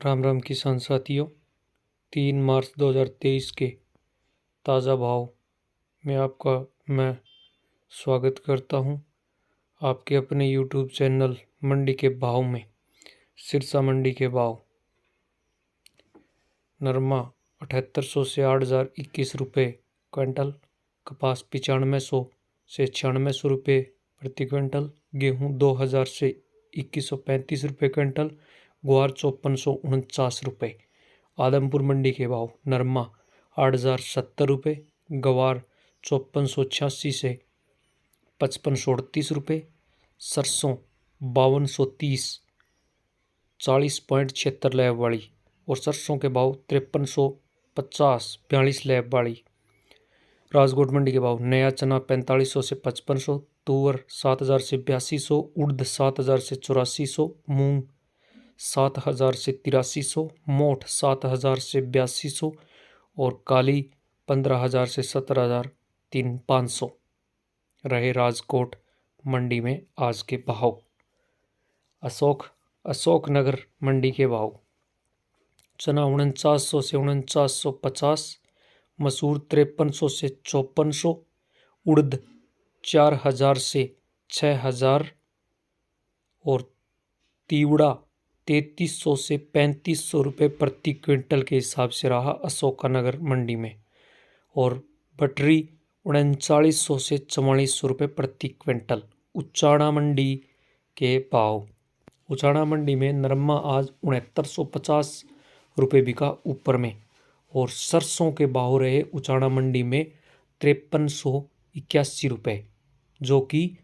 राम राम किसान साथियों, 3 मार्च 2023 के ताज़ा भाव में आपका मैं स्वागत करता हूं। आपके अपने यूट्यूब चैनल मंडी के भाव में सिरसा मंडी के भाव नरमा 7800 से 8021 रुपये क्विंटल, कपास 9500 से 9600 रुपये प्रति क्विंटल, गेहूं 2000 से 2135 रुपये क्विंटल, ग्वार 5449 रुपये। आदमपुर मंडी के भाव नरमा 8070 रुपये, गवार 5486 से 5538 रुपये, सरसों 5230 40.76 लैब वाली और सरसों के भाव 5350 42 लैब वाली। राजकोट मंडी के भाव नया चना 4500 से 5500, तुअर 7000 से 8200, उड़द 7000 से 8400, मूंग 7000 से 8300, मोठ 7000 से 8200 और काली 15000 से 17500 रहे राजकोट मंडी में आज के भाव। अशोकनगर मंडी के भाव चना 4900 से 4950, मसूर 5300 से 5400, उड़द 4000 से 6000 और तीवड़ा 3300 से 3500 रुपये प्रति क्विंटल के हिसाब से रहा अशोकनगर मंडी में, और बटरी 3900 से 4400 रुपये प्रति क्विंटल। उचाना मंडी के भाव उचाना मंडी में नरमा आज 6950 रुपये बिका ऊपर में, और सरसों के भाव रहे उचाना मंडी में 5381 रुपये, जो कि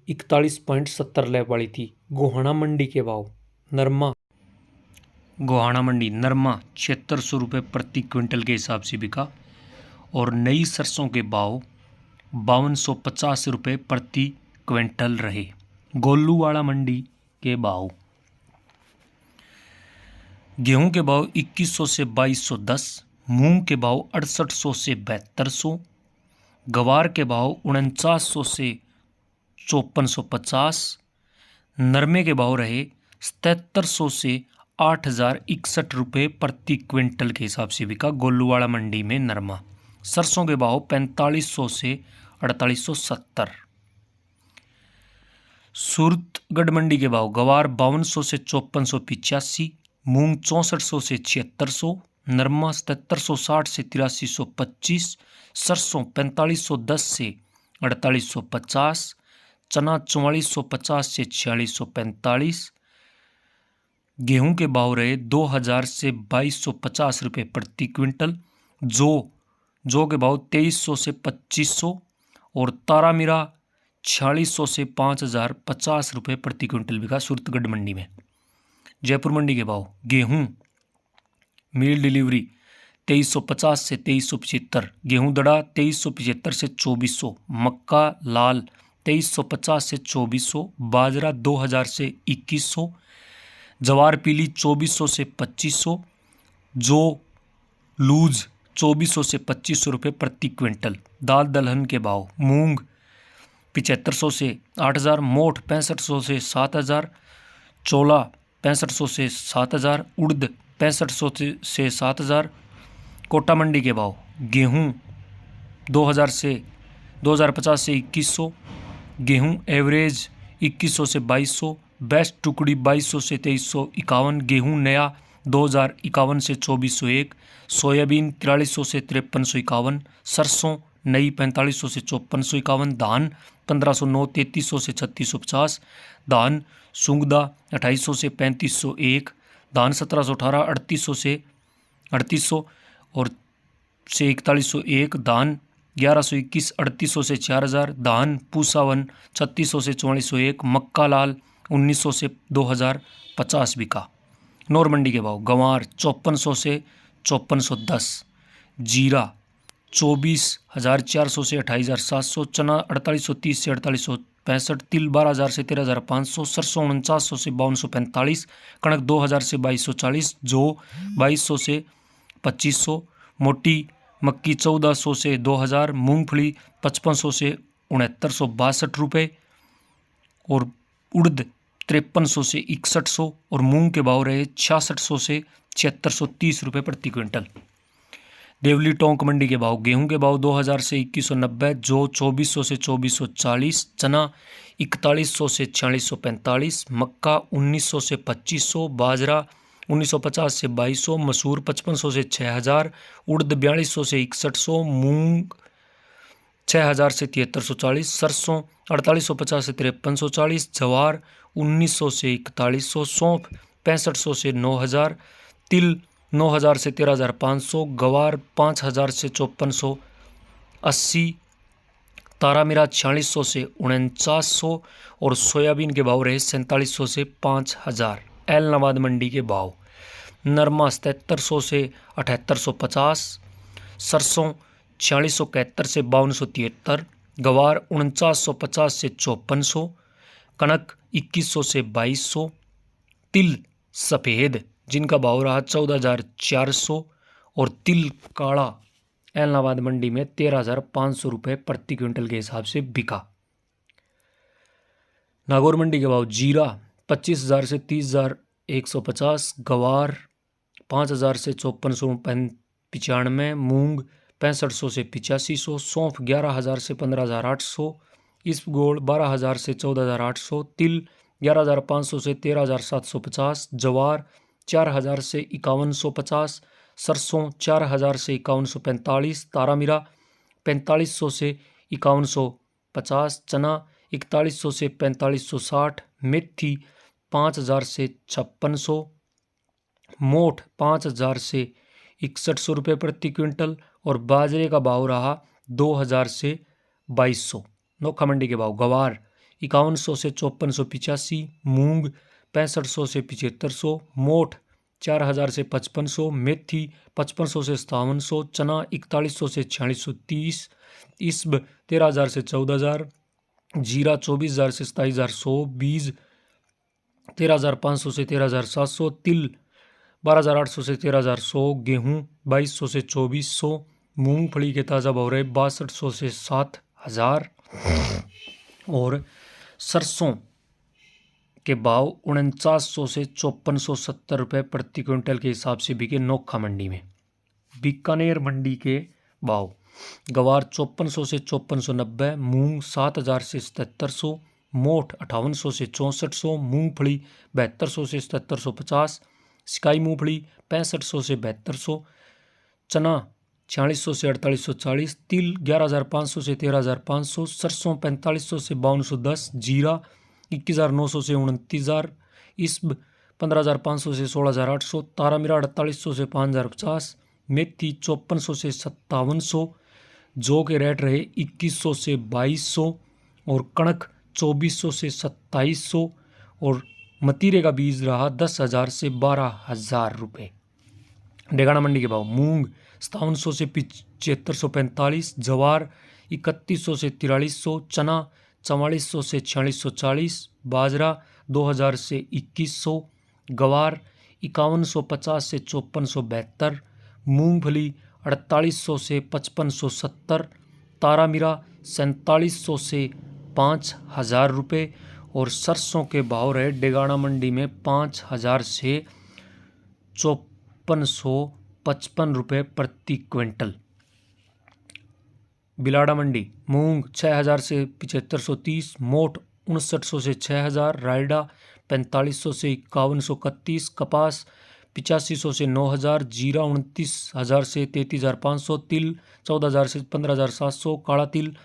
41.70 लैब वाली थी। गोहाना मंडी के भाव गोहाना मंडी नरमा 7600 रुपये प्रति क्विंटल के हिसाब से बिका, और नई सरसों के भाव 5250 रुपये प्रति क्विंटल रहे। गोलूवाड़ा मंडी के भाव गेहूं के भाव 2100 से 2210, मूंग के भाव 6800 से 7200, गवार के भाव 4900 से 5450, नरमे के भाव रहे 7700 से 8061 रुपये प्रति क्विंटल के हिसाब से बिका गोलूवाड़ा मंडी में नरमा। सरसों के भाव 4500 से 4870। सूरतगढ़ मंडी के भाव गवार 5200 से 5485, मूंग 6400 से 7600, नरमा 7760 से 8325, सरसों 4510 से 4850, चना 4450 से 4645। गेहूं के भाव रहे 2000 से 2250 रुपये प्रति क्विंटल, जो के भाव 2300 से 2500, और तारामीरा 4600 से 5050 रुपये प्रति क्विंटल बिका सूरतगढ़ मंडी में। जयपुर मंडी के भाव गेहूं मील डिलीवरी 2350 से 2375, गेहूं दड़ा 2375 से 2400, मक्का लाल 2350 से 2400, बाजरा 2000 से 2100, जवार पीली 2400 से 2500, जो लूज 2400 से 2500 रुपये प्रति क्विंटल। दाल दलहन के भाव मूंग 7500 से 8000, मोठ 6500 से 7000, चोला 6500 से 7000, उड़द 6500 से 7000। कोटा मंडी के भाव गेहूं 2050 से 2100, गेहूं एवरेज 2100 से 2200, बेस्ट टुकड़ी 2200 से 2351, गेहूं नया 2051 से 2401, सोयाबीन 4300 से 5351, सरसों नई 4500 से 5451, धान 1509 3300 से 3650, धान सुंगदा 2800 से 3501, धान 1718 3800 से 3800 और से 4101, धान 1121 3800 से 4000, धान पूसावन 3600 से 4401, मक्का लाल 1900 से 2050 बिका। नौर मंडी के भाव गंवार 5400 से 5410, जीरा 24400 से 28700, चना 4830 से 4865, तिल 12000 से 13500, सरसों 4900 से 5245, कणक 2000 से 2240, जौ 2200 से 2500, मोटी मक्की 1400 से 2000, मूंगफली 5500 से 6962 रुपये, और उड़द 5300 से 6100 और मूंग के भाव रहे 6600 से 7630 रुपये प्रति क्विंटल। देवली टोंक मंडी के भाव गेहूं के भाव 2000 से 2190, जौ 2400 से 2440, चना 4100 से 4645, मक्का 1900 से 2500, बाजरा 1950 से 2200, मसूर 5500 से 6000, उड़द 4200 से 6100, मूंग 6000 से 7340, सरसों 4850 से 5340, जवार 1900 से 4100, सौंफ 6500 से 9000, तिल 9000 से 13500, गवार 5000 से 5480, तारामीरा 4600 से 4900 और सोयाबीन के भाव रहे 4700 से 5000। एलनाबाद मंडी के भाव नरमा 7700 से 7850, सरसों 4671 से 5273, गवार 4950 से 5400, कनक 2100 से 2200, तिल सफ़ेद जिनका भाव रहा 14400 और तिल काला एलनाबाद मंडी में 13500 रुपये प्रति क्विंटल के हिसाब से बिका। नागौर मंडी के भाव जीरा 25000 से 30150, गवार 5000 से 5495, मूंग 6500 से 8500, सौंफ 11000 से 15800, इसबगोल 12000 से 14800, तिल 11500 से 13750, जवार 4000 से 5150, सरसों 4000 से 5145, तारामीरा 4500 से 5150, चना 4100 से 4560, मेथी 5000 से 5600, मोठ 5000 से 6100 रुपये प्रति क्विंटल और बाजरे का भाव रहा 2000 से 2200। नोखा मंडी के भाव गवार 5100 से 5485, मूंग 6500 से 7500, मोठ 4000 से 5500, मेथी 5500 से 5700, चना 4100 से 4630, इसब 13000 से 14000, जीरा 24000 से 27100, बीज 13500 से 13700, तिल 12800 से 13100, गेहूं 2200 से 2400, मूंगफली के ताज़ा भाव रहे 6200 से 7000 और सरसों के भाव 4900 से 5470 रुपये प्रति क्विंटल के हिसाब से बिके नोखा मंडी में। बीकानेर मंडी के भाव गवार 5400 से 5490, मूंग 7000 से 7700, मोठ 5800 से 6400, मूंगफली 7200 से 7750, स्काई मूंगफली 6500 से 7200, चना 4600 से 4840, तिल 11500 से 13500, सरसों 4500 से 5210, जीरा 21900 से 29000, इसब 15500 से 16800, तारामीरा 4800 से 5050, मेथी 5400 से 5700, जौ के रेट रहे 2100 से 2200 और कणक 2400 से 2700 और मतीरे का बीज रहा 10,000 से 12,000 रुपये। डेगाना मंडी के भाव मूंग 5700 से 7545, जवार 3100 से 4300, चना 4400 से 4640, बाजरा 2000 से 2100, गवार 5150 से 5472, मूंगफली 4800 से 5570, तारामीरा 4700 से 5000 रुपये और सरसों के भाव रहे डेगाना मंडी में 5000 से 5455 रुपये प्रति क्विंटल। बिलाड़ा मंडी मूंग 6000 से 7530, मोठ 5900 से 6000, रायडा 4500 से 5131, कपास 8500 से 9000, जीरा 29000 से 33500, तिल 14000 से 15700, काला तिल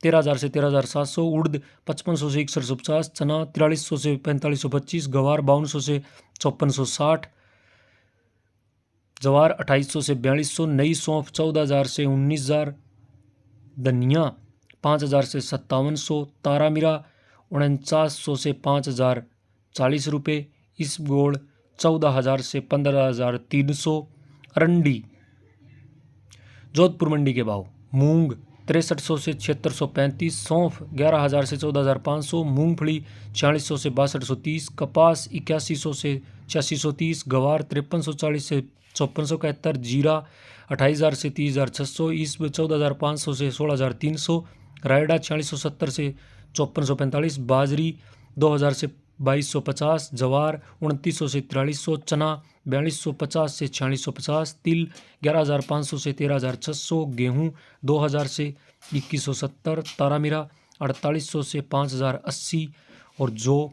13000 से 13700, उड़द 5500 से 6150, चना 4300 से 4525, गवार 5200 से 5460, जवार 2800 से 4200, नई सौंफ 14000 से 19000, धनिया 5000 से 5700, तारामीरा 4900 से 5040 रुपये, इसबगोल 14000 से 15300, अरंडी जोधपुर मंडी के भाव मूंग 6300 से 7635, सौंफ 11000 से 14500, मूंगफली 4600 से 6230, कपास 8100 से 8630, गवार 5340 से 5471, जीरा 28000 से 30600, ईसब 14500 से 16300, रायडा 4670 से 5445, बाजरी 2000 से 2250, जवार 2900 से 4300, चना 4250 से 4650, तिल 11500 से 13600, गेहूं 2000 से 2170, तारामीरा 4800 से 5080 और जौ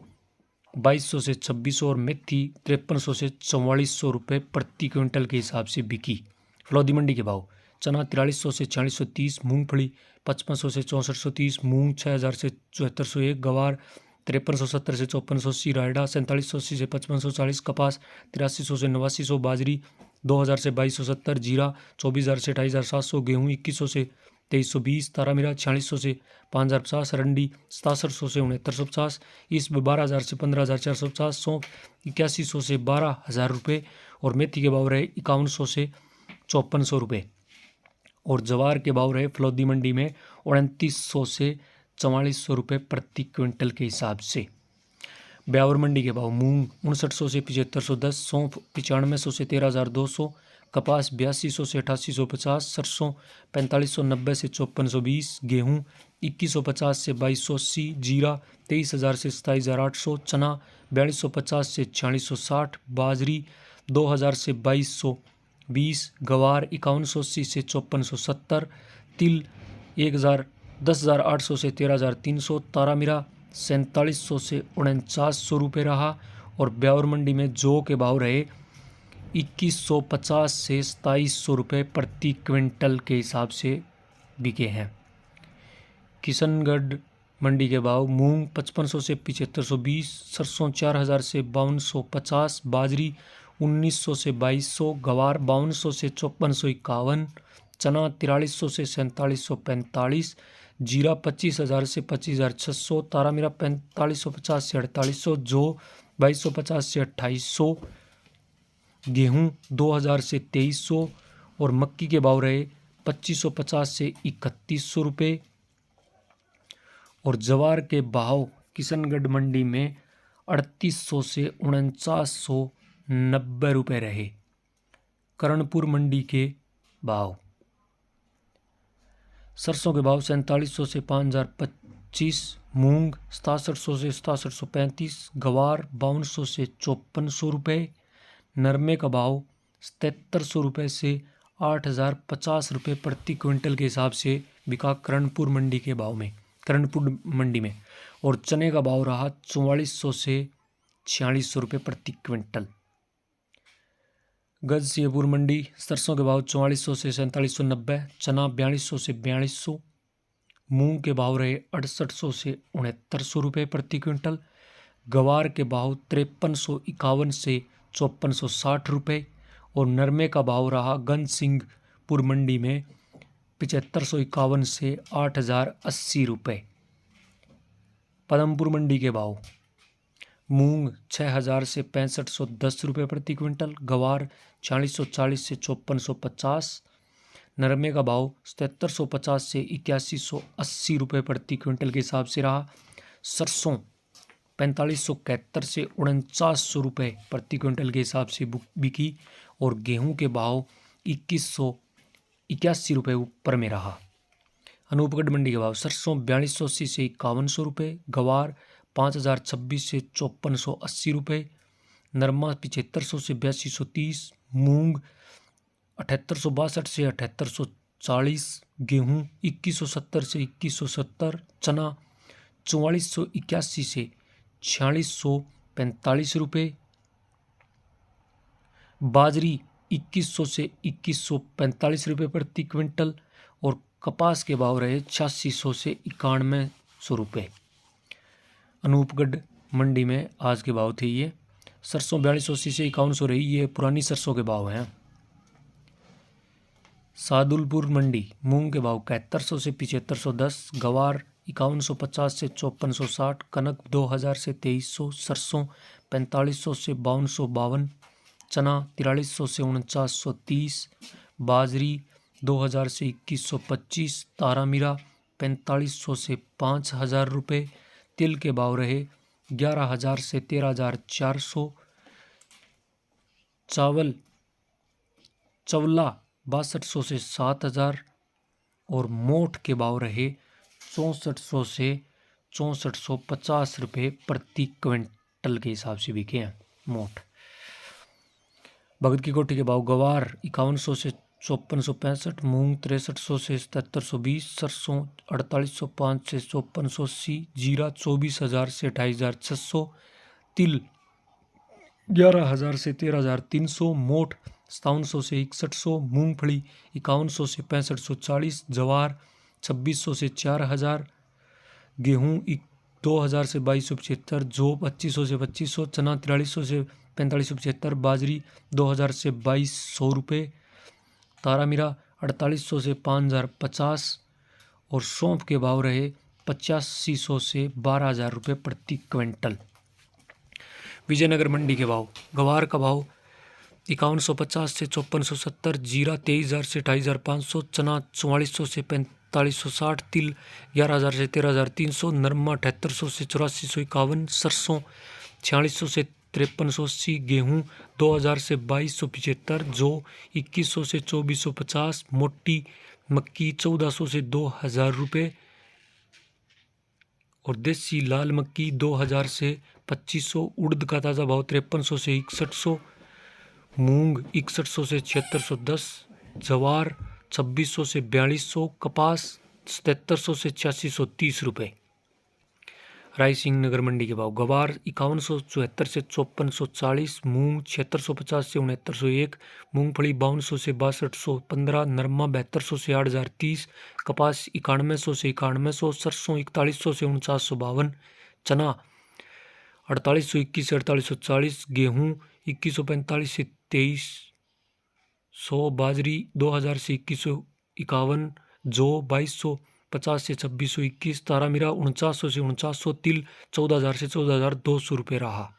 2200 से 2600 और मेथी 5300 से 4400 रुपये प्रति क्विंटल के हिसाब से बिकी। फलौदी मंडी के भाव चना 4300 से 4630, मूंगफली 5500 से 6430, मूंग 6000 से 7401, गवार 5370 से 5480, रायडा 4780 से 5540, कपास 8300 से 8900, बाजरी 2000 से 2270, जीरा 24000 से 28700, गेहूँ 2100 से 2320, तारामीरा 4600 से 5050, रंडी 6700 से 6950, ईस्ट 12000 से 15450, सौंफ 8100 से 12000 रुपये और मेथी के भाव रहे 5100 से 5400 रुपये और जवार के भाव रहे फलौदी मंडी में 2900 से 4400 रुपये प्रति क्विंटल के हिसाब से। ब्यावर मंडी के भाव मूंग 5900 से 7510, सौंफ 9500 से 13200, कपास 8200 से 8850, सरसों 4590 से 5420, गेहूं 2150 से 2280, जीरा 23000 से 27800, चना 4250 से 4660, बाजरी 2000 से 2220, गवार 5180 से 5470, तिल 10,800 से 13,300, तारामीरा 4700 से 4900 रुपये रहा और ब्यावर मंडी में जौ के भाव रहे 2150 से 2700 रुपये प्रति क्विंटल के हिसाब से बिके हैं। किशनगढ़ मंडी के भाव मूंग 5500 से 7520, सरसों 4000 से 5250, बाजरी 1900 से 2200, गवार 5200 से 5451, चना 4300 से 4745, जीरा 25000 से 25600, तारामीरा 4550 से 4800, जौ 2250 से 2800, गेहूं 2000 से 2300 और मक्की के भाव रहे 2550 से 3100 रुपये और जवार के भाव किशनगढ़ मंडी में 3800 से 4990 रुपये रहे। करणपुर मंडी के भाव सरसों के भाव 4700 से 5025, मूंग 6700 से 6735, गवार 5200 से 5400 रुपये, नरमे का भाव 7300 रुपये से 8050 रुपये प्रति क्विंटल के हिसाब से बिका करणपुर मंडी में और चने का भाव रहा 4400 से 4600 रुपये प्रति क्विंटल। गजसियापुर मंडी सरसों के भाव 4400 से 4790, चना 4200 से 4200, मूंग के भाव रहे 6800 से 6900 रुपये प्रति क्विंटल, गवार के भाव 5351 से 5460 रुपये और नरमे का भाव रहा गजसिंहपुर मंडी में 7551 से 8080 रुपये। पदमपुर मंडी के भाव मूंग 6000 से 6510 रुपये प्रति क्विंटल, गवार 4040 से 5450, नरमे का भाव 7750 से 8180 रुपये प्रति क्विंटल के हिसाब से रहा। सरसों 4571 से 4900 रुपये प्रति क्विंटल के हिसाब से बिकी और गेहूं के भाव 2181 रुपये ऊपर में रहा। अनूपगढ़ मंडी के भाव सरसों 4280 से 5100 रुपये, गवार 5026 से 5480 रुपये, नरमा 7500 से 8230, मूंग 7862 से 7840, गेहूं 2170 से 2170, चना 4481 से 4645 रुपये, बाजरी 2100 से 2145 रुपये प्रति क्विंटल और कपास के भाव रहे 8600 से 9100 रुपये। अनूपगढ़ मंडी में आज के भाव थे ये। सरसों 4280 से 5100 रही, ये पुरानी सरसों के भाव हैं। सादुलपुर मंडी मूंग के भाव 7100 से 7510, गवार 5150 से 5460, कनक 2000 से 2300, सरसों 4500 से 5252, चना 4300 से 4930, बाजरी 2000 से 2125, तारामीरा 4500 से 5000 रुपये, तिल के भाव रहे 11000 से 13400, चवला 6200 से 7000 और मोठ के भाव रहे 6400 से 6450 रुपये प्रति क्विंटल। क्विंटल के हिसाब से बिके हैं मोट। भगत की कोठी के भाव गवार 5100 से 5465, मूंग 6300 से 7720, सरसों 4805 से 5480, जीरा 24000 से 28600, तिल 11000 से 13300, मोठ 5700 से 6100, मूंगफली 5100 से 6540, जवार 2600 से 4000, गेहूँ 2000 से 2275, जौ 2500 से 2500, चना 4300 से 4575, बाजरी 2000 से 2200 रुपये, तारामीरा 4800 से 5050 और सौंफ के भाव रहे 8500 से 12000 रुपये प्रति क्विंटल। विजयनगर मंडी के भाव गवार का भाव 5150 से 5470, जीरा 23000 से 28500, चना 4400 से 4560, तिल 11000 से 13300, नरमा 7800 से 8451, सरसों 4600 से 5380, गेहूँ 2000 से 2275, जौ 2100 से 2450, मोटी मक्की 1400 से 2000 रुपये और देसी लाल मक्की 2000 से 2500, उड़द का ताज़ा भाव 5300 से 6100, मूंग 6100 से 7610, जवार 2600 से 4200, कपास 7700 से 8630 रुपये। रायसिंह नगर मंडी के भाव गवार 5174 से 5440, मूंग 7650 से 6901, मूंगफली 5200 से 6215, नरमा 7200 से 8030, कपास 9100 से 9100, सरसों 4100 से 4952, चना 4821 से 4840, गेहूँ 2145 से 2300, बाजरी 2000 से 2151, जौ 2250 से 2621, तारामीरा 4900 से 4900, तिल 14000 से 14200 रुपये रहा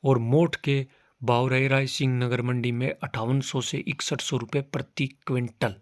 और मोठ के भाव रहे रायसिंह नगर मंडी में 5800 से 6100 रुपये प्रति क्विंटल।